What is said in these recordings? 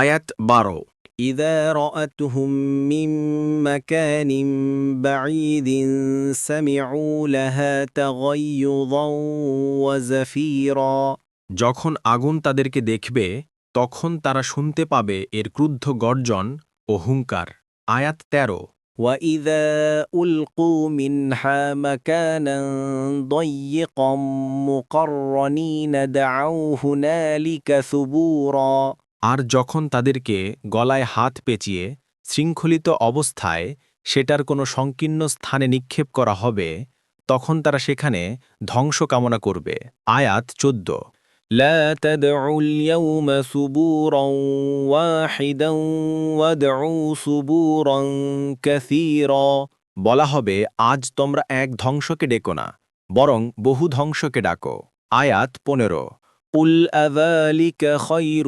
আয়াত 12। إذا رأتهم من مكان بعيد سمعوا لها تغيظا وزفيرا যখন আগুন তাদেরকে দেখবে তখন তারা শুনতে পাবে এর ক্রুদ্ধ গর্জন ও হুঙ্কার। আয়াত 13। وإذا ألقوا منها مكانا ضيقا مقرنين دعوا هنالك ثبورا আর যখন তাদেরকে গলায় হাত পেঁচিয়ে শৃঙ্খলিত অবস্থায় সেটার কোনো সংকীর্ণ স্থানে নিক্ষেপ করা হবে তখন তারা সেখানে ধ্বংস কামনা করবে। আয়াত 14। لا تدعوا اليوم ثبورا واحدا وادعوا ثبورا كثيرا বলা হবে আজ তোমরা এক ধ্বংসকে ডেকো না, বরং বহু ধ্বংসকে ডাকো। আয়াত 15। قل أذلك خير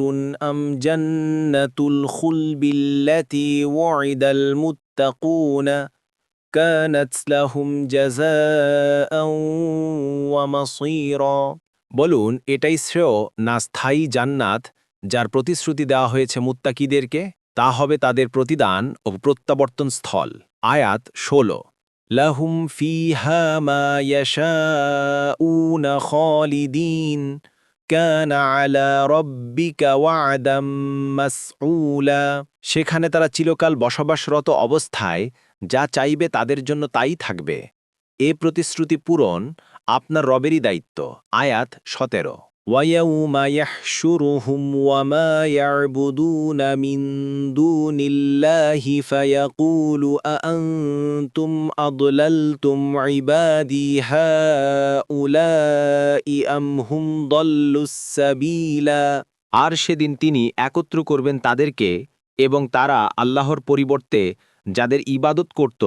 أم جنة الخلد التي وعد المتقون كانت لهم جزاء ومصيرا বলুন এটাই শ্রেয় না স্থায়ী জান্নাত যার প্রতিশ্রুতি দেওয়া হয়েছে মুত্তাকিদেরকে, তা হবে তাদের প্রতিদান ও প্রত্যাবর্তন স্থল। আয়াত 16। لهم فيها ما يشاءون خالدين كان على ربك وعدا مسئولا সেখানে তারা চিরকাল বসবাসরত অবস্থায় যা চাইবে তাদের জন্য তাই থাকবে। এ প্রতিশ্রুতি পূরণ আপনার রবেরই দায়িত্ব। আয়াত 17। ويوم يحشرهم وما يعبدون من دون الله فيقول أأنتم أضللتم عبادي هؤلاء أم هم ضلوا السبيلا আর সেদিন তিনি একত্র করবেন তাদেরকে এবং তারা আল্লাহর পরিবর্তে যাদের ইবাদত করত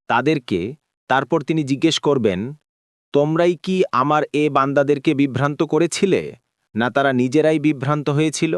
তাদেরকে। তারপর তিনি জিজ্ঞেস করবেন, তোমরাই কি আমার এ বান্দাদেরকে বিভ্রান্ত করেছিলে, না তারা নিজেরাই বিভ্রান্ত হয়েছিল?